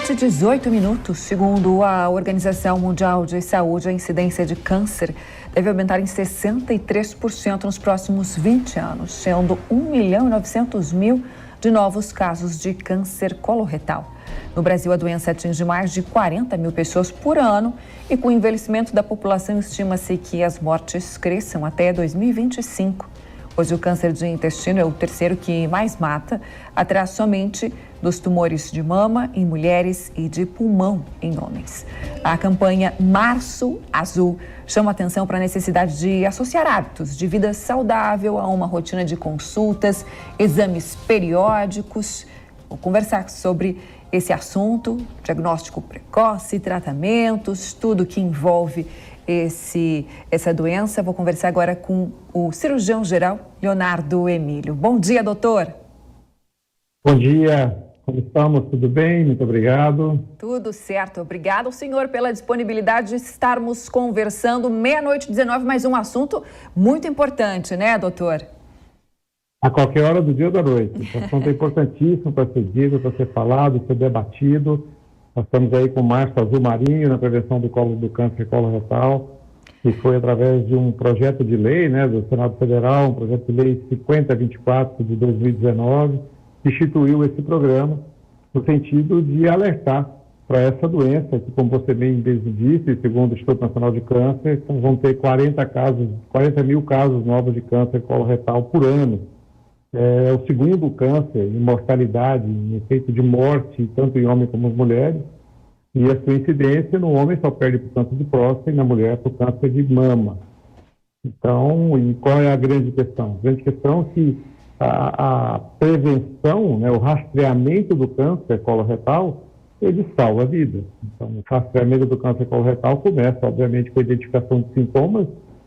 7h18. Segundo a Organização Mundial de Saúde, a incidência de câncer deve aumentar em 63% nos próximos 20 anos, sendo 1.900.000 de novos casos de câncer coloretal. No Brasil, a doença atinge mais de 40 mil pessoas por ano e, com o envelhecimento da população, estima-se que as mortes cresçam até 2025. Hoje, o câncer de intestino é o terceiro que mais mata, atrás somente dos tumores de mama em mulheres e de pulmão em homens. A campanha Março Azul chama atenção para a necessidade de associar hábitos de vida saudável a uma rotina de consultas, exames periódicos. Vou conversar sobre esse assunto, diagnóstico precoce, tratamentos, tudo que envolve essa doença. Vou conversar agora com o cirurgião-geral Leonardo Emílio. Bom dia, doutor. Bom dia, como estamos? Tudo bem? Muito obrigado. Tudo certo, obrigado ao senhor pela disponibilidade de estarmos conversando 00:19, mais um assunto muito importante, né, doutor? A qualquer hora do dia ou da noite. Esse assunto é importantíssimo para ser dito, para ser falado, ser debatido. Nós estamos aí com o Março Azul Marinho na prevenção do câncer coloretal, que foi através de um projeto de lei, né, do Senado Federal, um projeto de lei 5024 de 2019, que instituiu esse programa no sentido de alertar para essa doença, que, como você bem disse, segundo o Instituto Nacional de Câncer, então vão ter 40 mil casos novos de câncer coloretal por ano. É o segundo câncer em mortalidade, em efeito de morte, tanto em homens como em mulheres, e a sua incidência no homem só perde para o câncer de próstata e na mulher para o câncer de mama. Então, e qual é a grande questão? A grande questão é que a prevenção, né, o rastreamento do câncer coloretal, ele salva vidas. Então, o rastreamento do câncer coloretal começa, obviamente, com a identificação de sintomas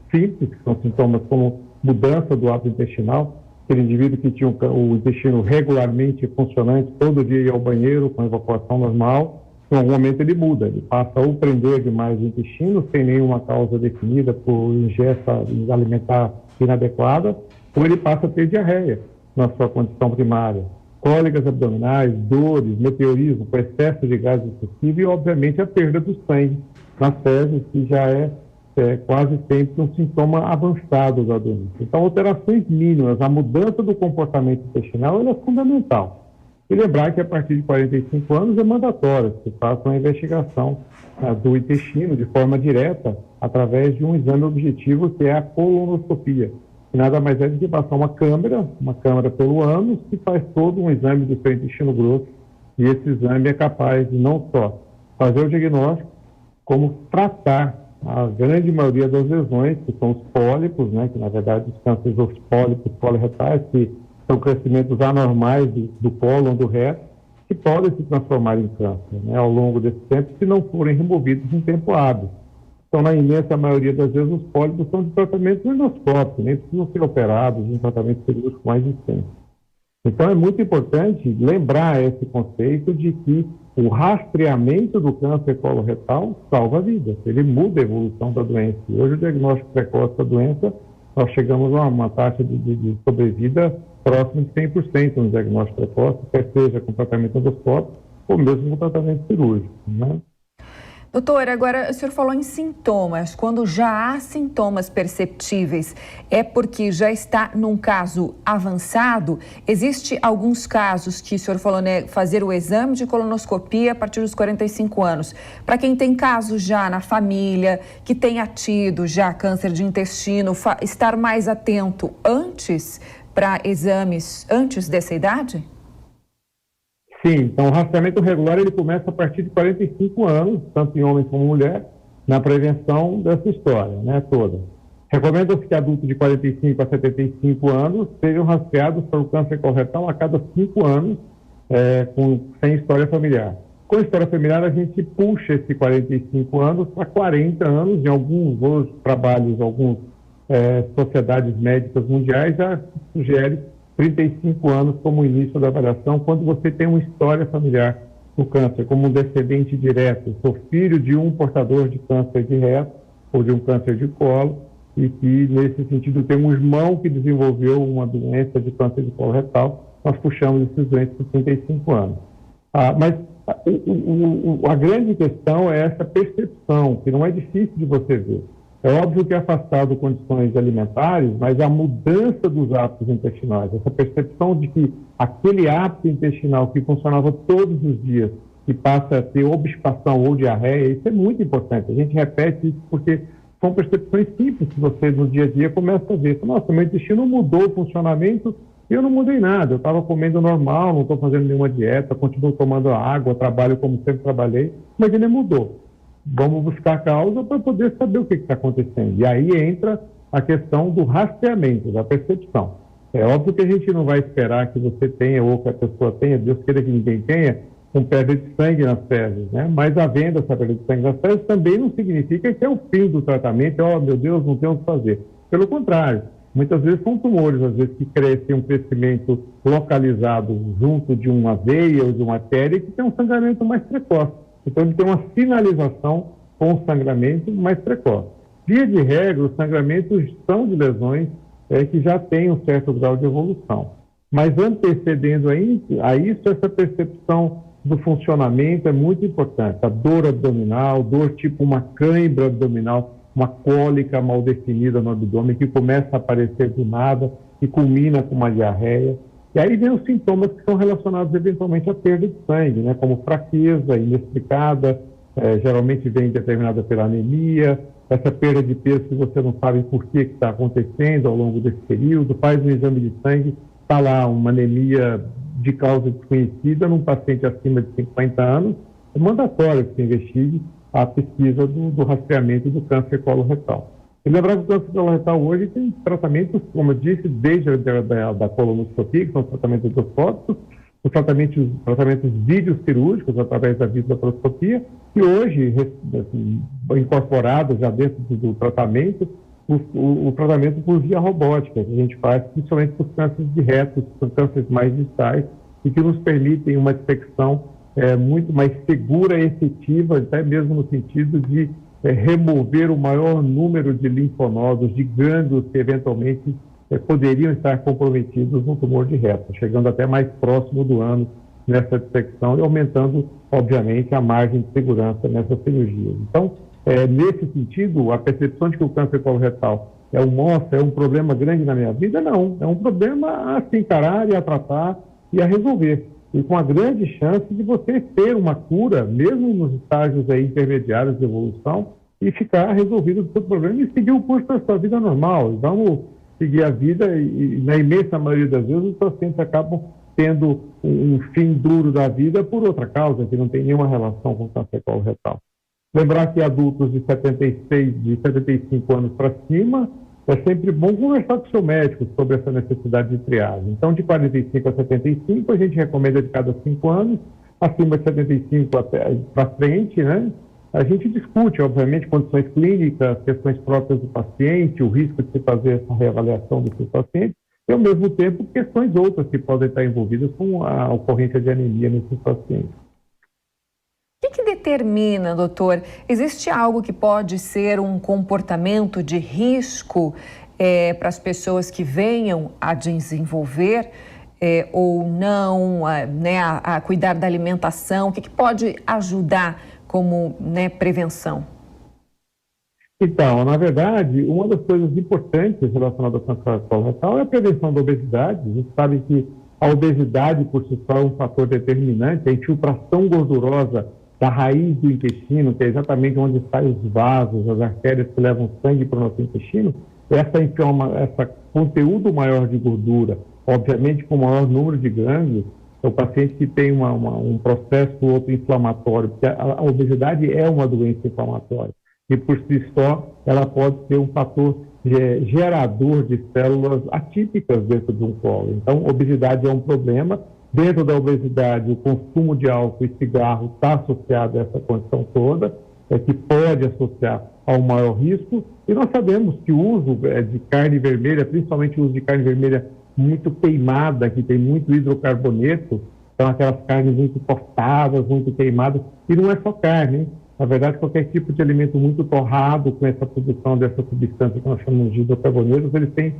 simples, que são sintomas como mudança do hábito intestinal. Aquele indivíduo que tinha o intestino regularmente funcionante, todo dia ia ao banheiro com evacuação normal, em algum momento ele muda, ele passa a prender demais o intestino, sem nenhuma causa definida por ingesta alimentar inadequada, ou ele passa a ter diarreia na sua condição primária, cólicas abdominais, dores, meteorismo, com excesso de gás excessivo e, obviamente, a perda do sangue nas fezes, que já é quase sempre um sintoma avançado da doença. Então, alterações mínimas, a mudança do comportamento intestinal, ela é fundamental. E lembrar que a partir de 45 anos é mandatório que se faça uma investigação do intestino de forma direta, através de um exame objetivo, que é a colonoscopia. Que nada mais é do que passar uma câmera pelo ânus, que faz todo um exame do seu intestino grosso, e esse exame é capaz de não só fazer o diagnóstico, como tratar a grande maioria das lesões, que são os pólipos, né, que na verdade os cânceres dos pólipos coloretais, que são crescimentos anormais do cólon, do reto, que podem se transformar em câncer, né, ao longo desse tempo, se não forem removidos em tempo hábil. Então, na imensa maioria das vezes, os pólipos são de tratamento endoscópico, nem precisam ser operados em tratamento cirúrgico mais extenso. Então, é muito importante lembrar esse conceito de que o rastreamento do câncer coloretal salva vidas, ele muda a evolução da doença. E hoje, o diagnóstico precoce da doença, nós chegamos a uma taxa de sobrevida próxima de 100% no diagnóstico precoce, quer seja com tratamento endoscópico ou mesmo com tratamento cirúrgico, né? Doutor, agora o senhor falou em sintomas. Quando já há sintomas perceptíveis, é porque já está num caso avançado? Existe alguns casos que o senhor falou, né, fazer o exame de colonoscopia a partir dos 45 anos. Para quem tem casos já na família, que tenha tido já câncer de intestino, estar mais atento antes para exames antes dessa idade? Sim, então o rastreamento regular ele começa a partir de 45 anos, tanto em homens como em mulher, na prevenção dessa história, né, toda. Recomenda-se que adultos de 45 a 75 anos sejam rastreados para o câncer coloretal a cada 5 anos, sem história familiar. Com história familiar, a gente puxa esse 45 anos para 40 anos, em alguns outros trabalhos, sociedades médicas mundiais já sugere 35 anos como início da avaliação, quando você tem uma história familiar do câncer, como um descendente direto, sou filho de um portador de câncer de reto ou de um câncer de colo, e que, nesse sentido, tem um irmão que desenvolveu uma doença de câncer de colo retal, nós puxamos esses doentes por 35 anos. Mas A grande questão é essa percepção, que não é difícil de você ver. É óbvio que é afastado condições alimentares, mas a mudança dos hábitos intestinais, essa percepção de que aquele hábito intestinal que funcionava todos os dias e passa a ter obstipação ou diarreia, isso é muito importante. A gente repete isso porque são percepções simples que você no dia a dia começa a ver. Nossa, meu intestino mudou o funcionamento e eu não mudei nada. Eu estava comendo normal, não estou fazendo nenhuma dieta, continuo tomando água, trabalho como sempre trabalhei, mas ele mudou. Vamos buscar a causa para poder saber o que está acontecendo. E aí entra a questão do rastreamento, da percepção. É óbvio que a gente não vai esperar que você tenha ou que a pessoa tenha, Deus queira que ninguém tenha, com perda de sangue nas fezes, né? Mas havendo essa perda de sangue nas fezes também não significa que é o fim do tratamento, meu Deus, não tem o que fazer. Pelo contrário, muitas vezes são tumores, às vezes que crescem um crescimento localizado junto de uma veia ou de uma artéria que tem um sangramento mais precoce. Então ele tem uma sinalização com o sangramento mais precoce. Via de regra, os sangramentos são de lesões que já têm um certo grau de evolução. Mas antecedendo a isso, essa percepção do funcionamento é muito importante. A dor abdominal, dor tipo uma cãibra abdominal, uma cólica mal definida no abdômen que começa a aparecer do nada e culmina com uma diarreia. E aí vem os sintomas que são relacionados eventualmente à perda de sangue, né? Como fraqueza inexplicada, geralmente vem determinada pela anemia, essa perda de peso que você não sabe por que está acontecendo ao longo desse período, faz um exame de sangue, está lá uma anemia de causa desconhecida num paciente acima de 50 anos, é mandatório que se investigue a pesquisa do rastreamento do câncer coloretal. E lembrar que o câncer coloretal hoje tem tratamentos, como eu disse, desde da colonoscopia, que são os tratamentos endoscópicos, os tratamentos videocirúrgicos através da videolaparoscopia, e hoje, incorporados já dentro do tratamento, o tratamento por via robótica, que a gente faz principalmente para os cânceres de reto, os cânceres mais distais, e que nos permitem uma detecção muito mais segura e efetiva, até mesmo no sentido de remover o maior número de linfonodos, de gânglios que eventualmente poderiam estar comprometidos no tumor de reto, chegando até mais próximo do ânus nessa detecção e aumentando, obviamente, a margem de segurança nessas cirurgias. Então, nesse sentido, a percepção de que o câncer coloretal é um problema grande na minha vida, não. É um problema a se encarar e a tratar e a resolver. E com a grande chance de você ter uma cura, mesmo nos estágios intermediários de evolução, e ficar resolvido o seu problema e seguir o curso da sua vida normal. Vamos seguir a vida e na imensa maioria das vezes, os pacientes acabam tendo um fim duro da vida por outra causa, que não tem nenhuma relação com o câncer coloretal. Lembrar que adultos de 75 anos para cima, é sempre bom conversar com o seu médico sobre essa necessidade de triagem. Então, de 45 a 75, a gente recomenda de cada 5 anos, acima de 75 para frente, né? A gente discute, obviamente, condições clínicas, questões próprias do paciente, o risco de se fazer essa reavaliação desses pacientes, e, ao mesmo tempo, questões outras que podem estar envolvidas com a ocorrência de anemia nesses pacientes. O que determina, doutor? Existe algo que pode ser um comportamento de risco para as pessoas que venham a desenvolver ou não, a cuidar da alimentação? O que pode ajudar como prevenção? Então, na verdade, uma das coisas importantes relacionadas ao câncer coloretal é a prevenção da obesidade. A gente sabe que a obesidade por si só é um fator determinante, a infiltração gordurosa da raiz do intestino, que é exatamente onde saem os vasos, as artérias que levam sangue para o nosso intestino, esse conteúdo maior de gordura, obviamente com maior número de gânglios, é o paciente que tem um processo outro inflamatório, porque a obesidade é uma doença inflamatória, e por si só ela pode ser um fator gerador de células atípicas dentro de um colo. Então, obesidade é um problema. Dentro da obesidade, o consumo de álcool e cigarro está associado a essa condição toda, que pode associar ao maior risco. E nós sabemos que o uso de carne vermelha, principalmente o uso de carne vermelha muito queimada, que tem muito hidrocarboneto, são aquelas carnes muito tostadas, muito queimadas, e não é só carne, hein? Na verdade, qualquer tipo de alimento muito torrado, com essa produção dessa substância que nós chamamos de hidrocarbonetos, eles têm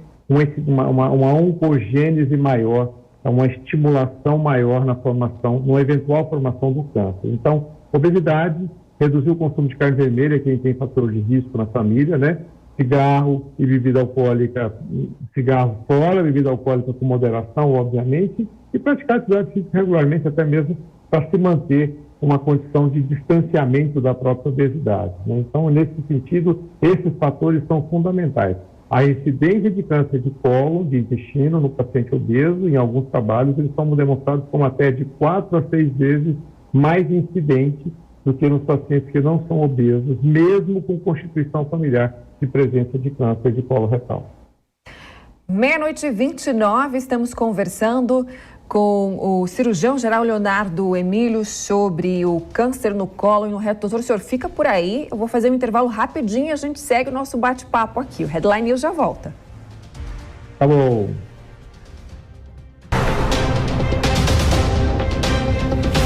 uma oncogênese maior uma estimulação maior na formação, na eventual formação do câncer. Então, obesidade, reduzir o consumo de carne vermelha, quem tem fator de risco na família, né? Cigarro e bebida alcoólica, cigarro fora, bebida alcoólica com moderação, obviamente, e praticar atividade física regularmente, até mesmo para se manter uma condição de distanciamento da própria obesidade, né? Então, nesse sentido, esses fatores são fundamentais. A incidência de câncer de colo, de intestino, no paciente obeso, em alguns trabalhos, eles são demonstrados como até de 4 a 6 vezes mais incidente do que nos pacientes que não são obesos, mesmo com constituição familiar de presença de câncer de colo retal. 00:29, estamos conversando com o cirurgião-geral Leonardo Emílio sobre o câncer no colo e no reto. Doutor, o senhor fica por aí, eu vou fazer um intervalo rapidinho e a gente segue o nosso bate-papo aqui. O Headline News já volta. Tá bom.